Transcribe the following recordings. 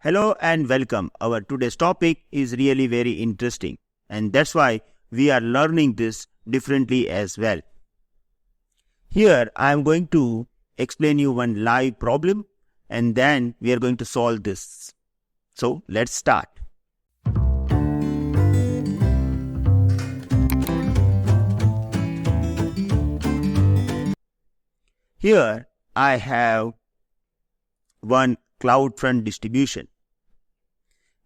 Hello and welcome. Our today's topic is really very interesting, and that's why we are learning this differently as well. Here I am going to explain you one live problem and then we are going to solve this. So let's start. Here I have one CloudFront distribution.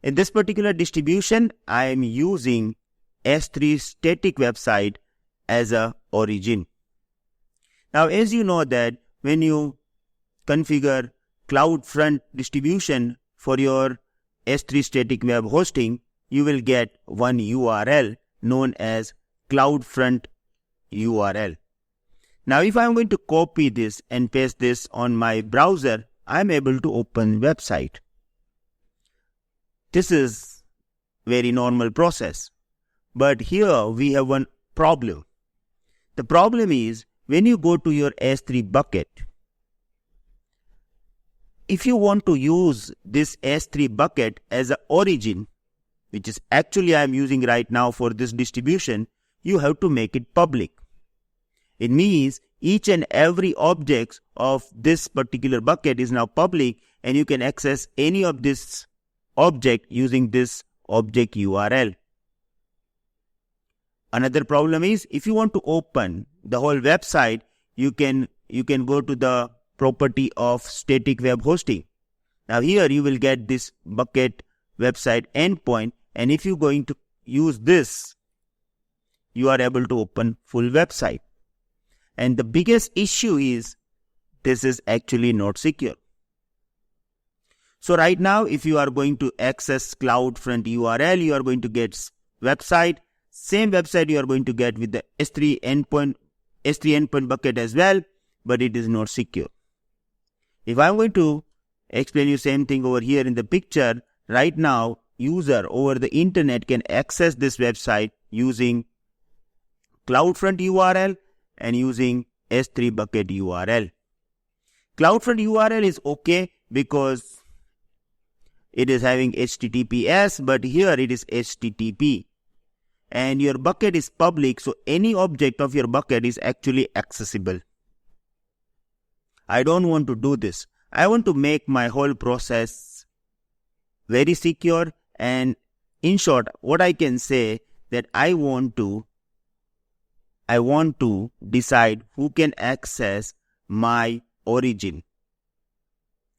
In this particular distribution, I am using S3 static website as a origin. Now, as you know that when you configure CloudFront distribution for your S3 static web hosting, you will get one URL known as CloudFront URL. Now, if I am going to copy this and paste this on my browser, I am able to open website. This is very normal process. But here we have one problem. The problem is when you go to your S3 bucket, if you want to use this S3 bucket as an origin, which is actually I am using right now for this distribution, you have to make it public. It means each and every object of this particular bucket is now public and you can access any of this object using this object URL. Another problem is if you want to open the whole website, you can go to the property of static web hosting. Now here you will get this bucket website endpoint, and if you're going to use this, you are able to open full website. And the biggest issue is this is actually not secure. So right now, if you are going to access CloudFront URL, you are going to get website. Same website you are going to get with the S3 endpoint bucket as well, but it is not secure. If I am going to explain you same thing over here in the picture, right now user over the internet can access this website using CloudFront URL and using S3 bucket URL. CloudFront URL is okay because it is having HTTPS, but here it is HTTP. And your bucket is public, so any object of your bucket is actually accessible. I don't want to do this. I want to make my whole process very secure, and in short, what I can say that I want to decide who can access my origin.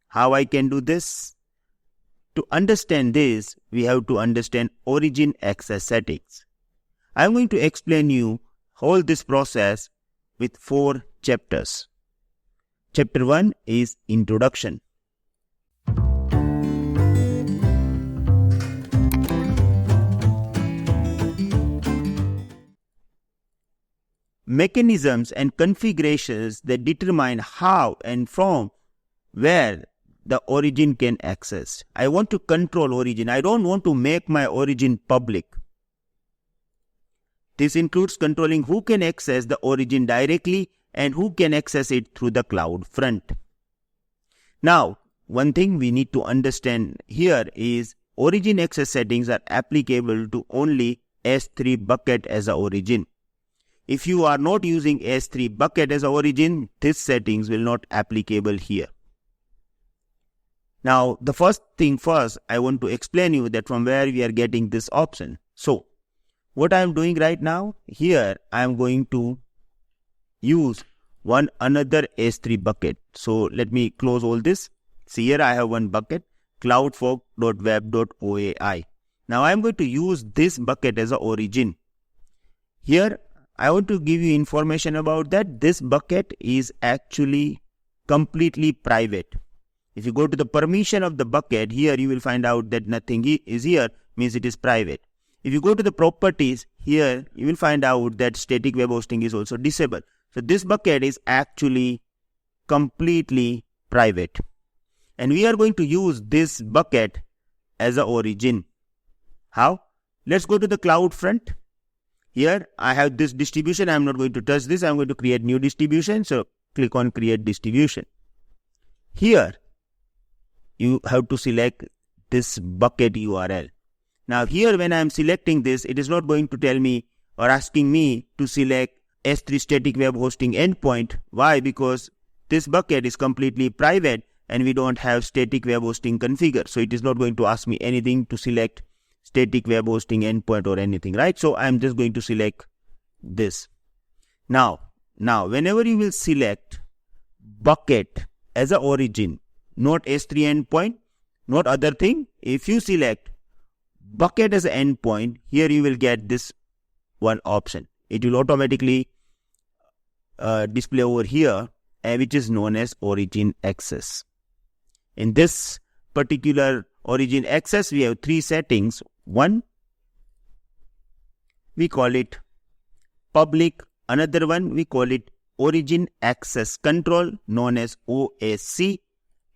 How I can do this? To understand this, we have to understand origin access settings. I am going to explain you all this process with 4 chapters. Chapter 1 is Introduction. Mechanisms and configurations that determine how and from where the origin can access. I want to control origin. I don't want to make my origin public. This includes controlling who can access the origin directly and who can access it through the CloudFront. Now, one thing we need to understand here is origin access settings are applicable to only S3 bucket as an origin. If you are not using S3 bucket as an origin, these settings will not applicable here. Now, the first thing first, I want to explain you that from where we are getting this option. So, what I am doing right now, here I am going to use another S3 bucket. So, let me close all this. See here I have one bucket, cloudfolks.web.oai. Now, I am going to use this bucket as an origin. Here, I want to give you information about that. This bucket is actually completely private. If you go to the permission of the bucket, here you will find out that nothing is here, means it is private. If you go to the properties, here you will find out that static web hosting is also disabled. So this bucket is actually completely private. And we are going to use this bucket as an origin. How? Let's go to the CloudFront. Here I have this distribution. I am not going to touch this. I am going to create new distribution. So click on create distribution. Here you have to select this bucket URL. Now here when I am selecting this, it is not going to tell me or asking me to select S3 static web hosting endpoint. Why? Because this bucket is completely private and we don't have static web hosting configured. So it is not going to ask me anything to select static web hosting endpoint or anything, right? So I'm just going to select this. Now whenever you will select bucket as a origin, not S3 endpoint, not other thing, if you select bucket as an endpoint, here you will get this one option. It will automatically display over here, which is known as Origin Access. In this particular Origin Access, we have three settings. One, we call it public. Another one, we call it Origin Access Control, known as OAC.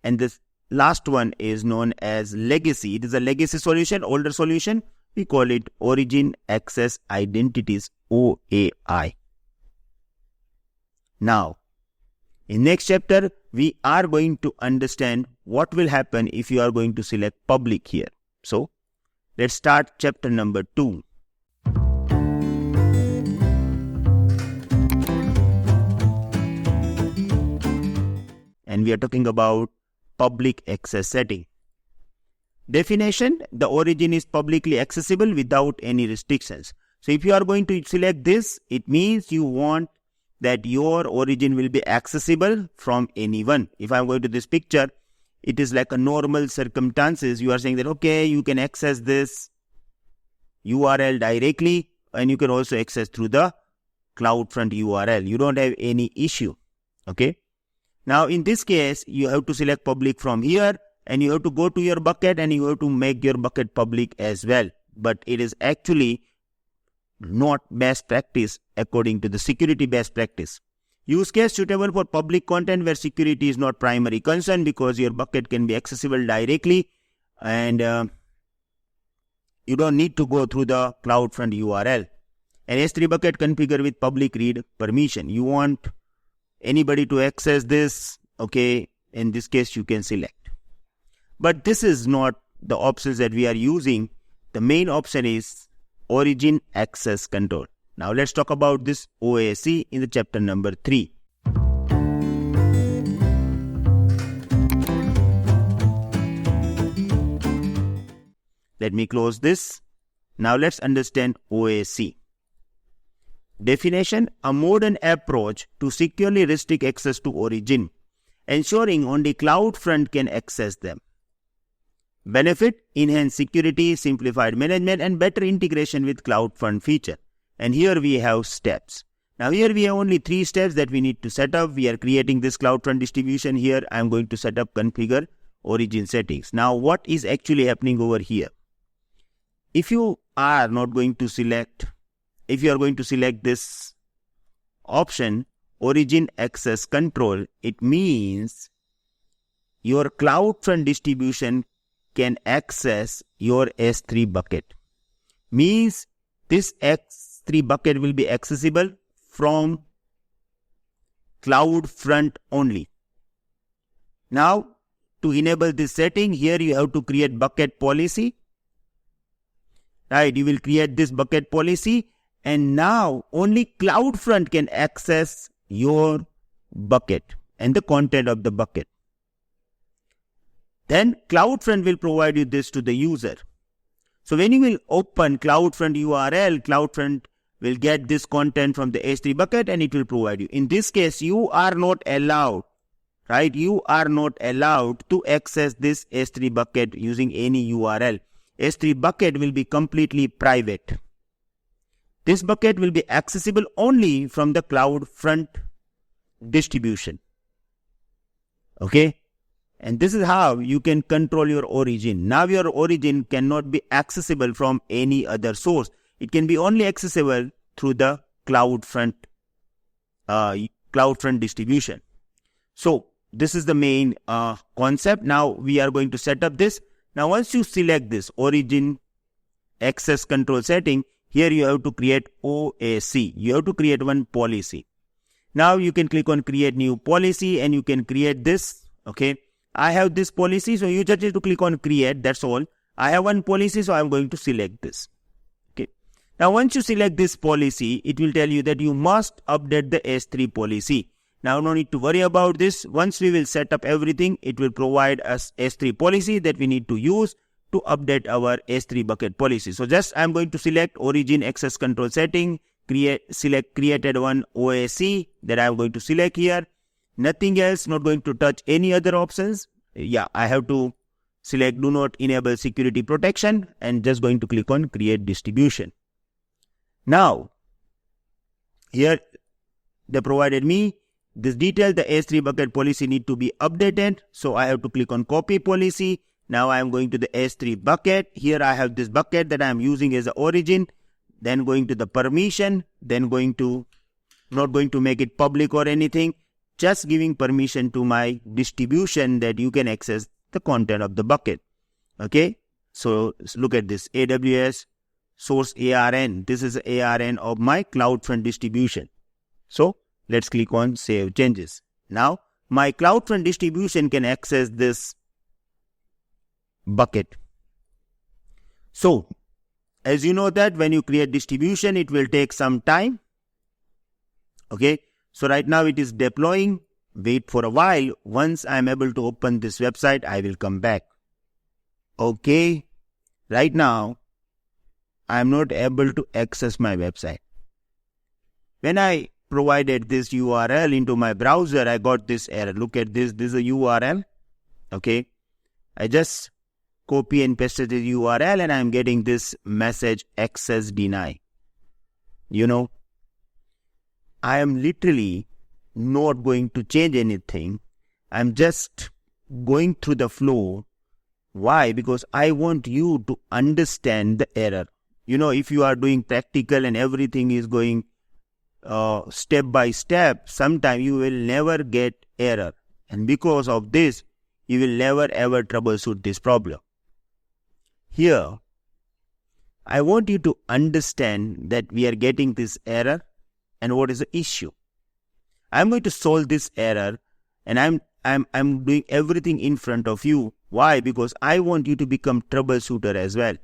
And this last one is known as Legacy. It is a legacy solution, older solution. We call it Origin Access Identities, OAI. Now, in next chapter, we are going to understand what will happen if you are going to select public here. So, let's start chapter number 2. And we are talking about public access setting. Definition: the origin is publicly accessible without any restrictions. So if you are going to select this, it means you want that your origin will be accessible from anyone. If I am going to this picture, it is like a normal circumstances. You are saying that, okay, you can access this URL directly and you can also access through the CloudFront URL. You don't have any issue. Okay. Now in this case, you have to select public from here and you have to go to your bucket and you have to make your bucket public as well. But it is actually not best practice according to the security best practice. Use case suitable for public content where security is not primary concern, because your bucket can be accessible directly and you don't need to go through the CloudFront URL. An S3 bucket configure with public read permission. You want anybody to access this, okay, in this case you can select. But this is not the options that we are using. The main option is Origin Access Control. Now let's talk about this OAC in the chapter number 3. Let me close this. Now let's understand OAC. Definition: a modern approach to securely restrict access to origin, ensuring only CloudFront can access them. Benefit: enhanced security, simplified management, and better integration with CloudFront feature. And here we have steps. Now here we have only 3 steps that we need to set up. We are creating this CloudFront distribution. Here I am going to set up configure origin settings. Now what is actually happening over here? If you are going to select this option, Origin Access Control, it means your CloudFront distribution can access your S3 bucket. Means this S3 bucket will be accessible from CloudFront only. Now, to enable this setting, here you have to create bucket policy. Right, you will create this bucket policy, and now only CloudFront can access your bucket and the content of the bucket. Then CloudFront will provide you this to the user. So when you will open CloudFront URL, CloudFront will get this content from the S3 bucket and it will provide you. In this case, you are not allowed, right? You are not allowed to access this S3 bucket using any URL. S3 bucket will be completely private. This bucket will be accessible only from the CloudFront distribution. Okay? And this is how you can control your origin. Now your origin cannot be accessible from any other source. It can be only accessible through the CloudFront distribution. So this is the main concept. Now we are going to set up this. Now once you select this Origin Access Control setting, here you have to create OAC. You have to create one policy. Now you can click on create new policy and you can create this. Okay. I have this policy, so you just need to click on create, that's all. I have one policy, so I'm going to select this. Okay. Now once you select this policy, it will tell you that you must update the S3 policy. Now no need to worry about this. Once we will set up everything, it will provide us S3 policy that we need to use to update our S3 bucket policy. So just I'm going to select Origin Access Control Setting, select created one OAC that I'm going to select here. Nothing else, not going to touch any other options. Yeah, I have to select do not enable security protection and just going to click on create distribution. Now, here they provided me this detail, the S3 bucket policy need to be updated. So I have to click on copy policy. Now I am going to the S3 bucket. Here I have this bucket that I am using as an origin. Then going to the permission, then not going to make it public or anything. Just giving permission to my distribution that you can access the content of the bucket. Okay. So look at this AWS source ARN. This is the ARN of my CloudFront distribution. So let's click on save changes. Now my CloudFront distribution can access this bucket. So as you know that when you create distribution, it will take some time. Okay. So right now it is deploying. Wait for a while. Once I am able to open this website, I will come back. Okay. Right now, I am not able to access my website. When I provided this URL into my browser, I got this error. Look at this. This is a URL. Okay. I just copy and pasted the URL and I am getting this message access deny. You know, I am literally not going to change anything. I'm just going through the flow. Why? Because I want you to understand the error. You know, if you are doing practical and everything is going step by step, sometime you will never get error. And because of this, you will never ever troubleshoot this problem. Here, I want you to understand that we are getting this error and what is the issue. I'm going to solve this error and I'm doing everything in front of you. Why? Because I want you to become troubleshooter as well.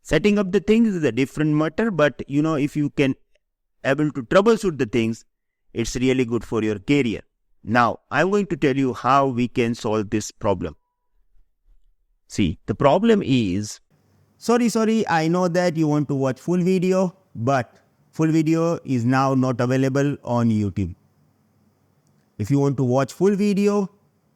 Setting up the things is a different matter, but you know, if you can able to troubleshoot the things, it's really good for your career. Now, I'm going to tell you how we can solve this problem. See, the problem is, sorry, I know that you want to watch full video, but full video is now not available on YouTube. If you want to watch full video,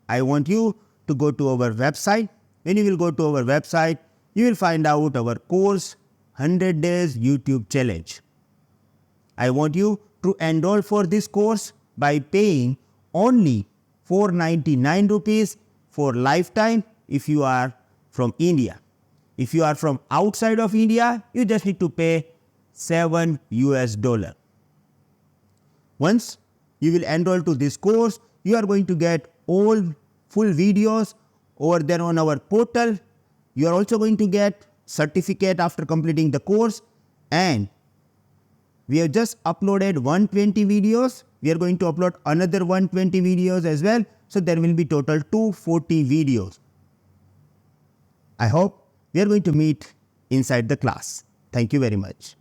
I want you to go to our website. When you will go to our website, you will find out our course 100 Days YouTube Challenge. I want you to enroll for this course by paying only 499 rupees for lifetime if you are from India. If you are from outside of India, you just need to pay $7 US. Once you will enroll to this course, you are going to get all full videos over there on our portal. You are also going to get certificate after completing the course, and we have just uploaded 120 videos. We are going to upload another 120 videos as well. So there will be total 240 videos. I hope we are going to meet inside the class. Thank you very much.